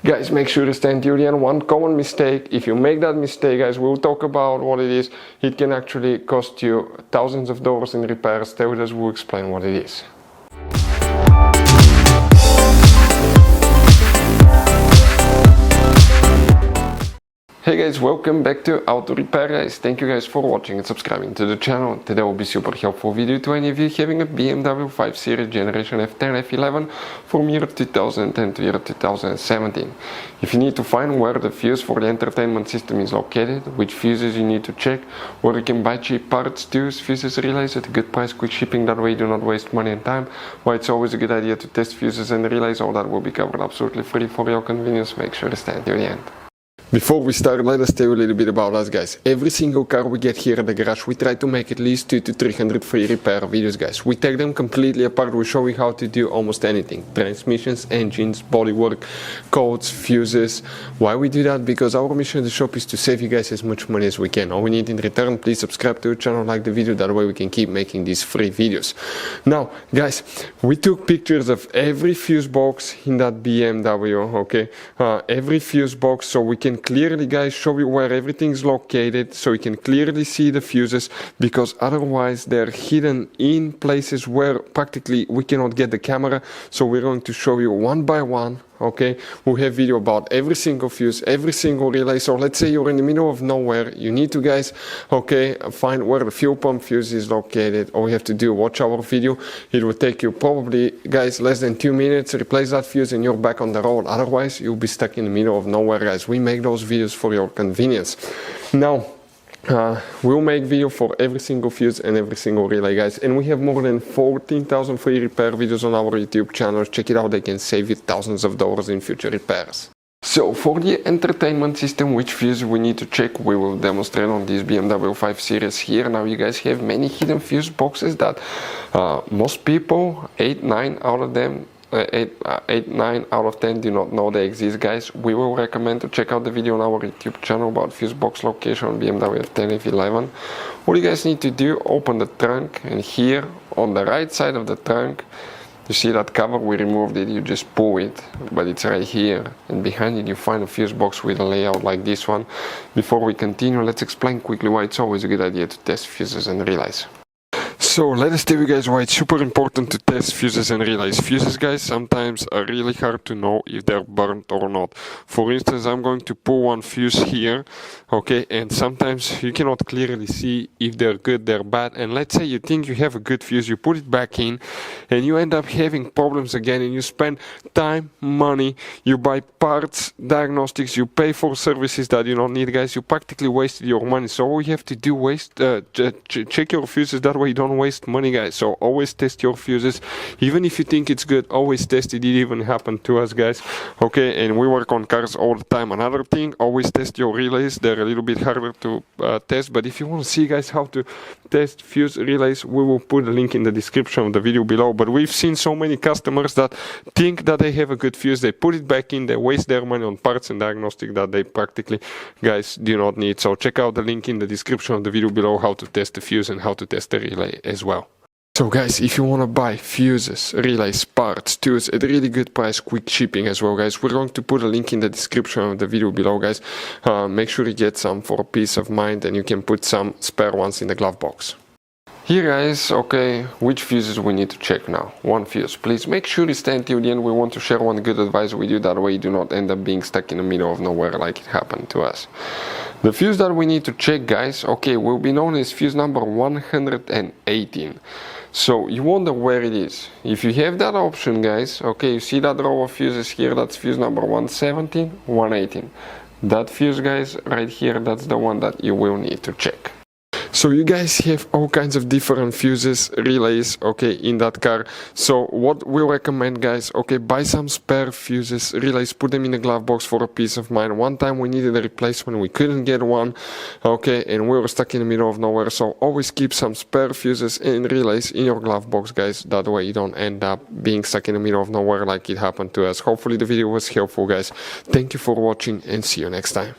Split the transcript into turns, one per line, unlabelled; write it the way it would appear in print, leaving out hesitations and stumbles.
Guys, make sure to stay until the end. One common mistake, if you make that mistake, guys, we'll talk about what it is. It can actually cost you thousands of dollars in repairs. Stay with us, we'll explain what it is. Hey guys, welcome back to Auto Repair guys. Thank you guys for watching and subscribing to the channel. Today will be super helpful video to any of you having a BMW 5 Series Generation F10 F11 from year 2010 to year 2017. If you need to find where the fuse for the entertainment system is located, which fuses you need to check, where you can buy cheap parts, tools, fuses, relays at a good price, quick shipping, that way you do not waste money and time, why it's always a good idea to test fuses and relays, all that will be covered absolutely free for your convenience. Make sure to stay until the end. Before we start, let us tell you a little bit about us guys. Every single car we get here at the garage, we try to make at least 200 to 300 free repair videos guys. We take them completely apart, we show you how to do almost anything. Transmissions, engines, bodywork, codes, fuses. Why we do that? Because our mission at the shop is to save you guys as much money as we can. All we need in return, please subscribe to the channel, like the video, that way we can keep making these free videos. Now guys, we took pictures of every fuse box in that BMW, okay? Every fuse box, so we can clearly guys show you where everything is located, so you can clearly see the fuses, because otherwise they're hidden in places where practically we cannot get the camera. So we're going to show you one by one, okay? We have video about every single fuse, every single relay. So let's say you're in the middle of nowhere, you need to guys, okay, find where the fuel pump fuse is located. All you have to do, watch our video. It will take you probably guys less than 2 minutes, replace that fuse and you're back on the road. Otherwise you'll be stuck in the middle of nowhere guys. We make those videos for your convenience. Now we'll make video for every single fuse and every single relay guys, and we have more than 14,000 free repair videos on our YouTube channel. Check it out, they can save you thousands of dollars in future repairs. So for the entertainment system, which fuse we need to check, we will demonstrate on this BMW 5 Series here. Now you guys have many hidden fuse boxes that most people, 8-9 out of them, 9 out of 10 do not know they exist guys. We will recommend to check out the video on our YouTube channel about fuse box location on BMW F10 F11. What you guys need to do, open the trunk, and here on the right side of the trunk you see that cover, we removed it, you just pull it, but it's right here, and behind it you find a fuse box with a layout like this one. Before we continue, let's explain quickly why it's always a good idea to test fuses and relays. So let us tell you guys why it's super important to test fuses and relays. Fuses guys sometimes are really hard to know if they're burnt or not. For instance, I'm going to pull one fuse here, okay, and sometimes you cannot clearly see if they're good, they're bad. And let's say you think you have a good fuse, you put it back in and you end up having problems again, and you spend time, money, you buy parts, diagnostics, you pay for services that you don't need guys. You practically wasted your money. So all you have to do, check your fuses, that way you don't waste money guys. So always test your fuses, even if you think it's good, always test it. It even happened to us guys, okay? And we work on cars all the time. Another thing, always test your relays. They're a little bit harder to test, but if you want to see guys how to test fuse relays, we will put a link in the description of the video below. But we've seen so many customers that think that they have a good fuse, they put it back in, they waste their money on parts and diagnostic that they practically guys do not need. So check out the link in the description of the video below how to test the fuse and how to test the relay as well. So guys, if you want to buy fuses, relays, parts, tools at a really good price, quick shipping as well guys, we're going to put a link in the description of the video below guys. Make sure you get some for peace of mind, and you can put some spare ones in the glove box. Here guys, okay, which fuses we need to check now? One fuse. Please make sure you stay until the end. We want to share one good advice with you, that way you do not end up being stuck in the middle of nowhere like it happened to us. The fuse that we need to check guys, okay, will be known as fuse number 118. So you wonder where it is. If you have that option guys, okay, you see that row of fuses here, that's fuse number 117, 118. That fuse guys right here, that's the one that you will need to check. So you guys have all kinds of different fuses, relays, okay, in that car. So what we recommend guys, okay, buy some spare fuses, relays, put them in a glove box for a peace of mind. One time we needed a replacement, we couldn't get one, okay, and we were stuck in the middle of nowhere. So always keep some spare fuses and relays in your glove box guys, that way you don't end up being stuck in the middle of nowhere like it happened to us. Hopefully the video was helpful guys. Thank you for watching and see you next time.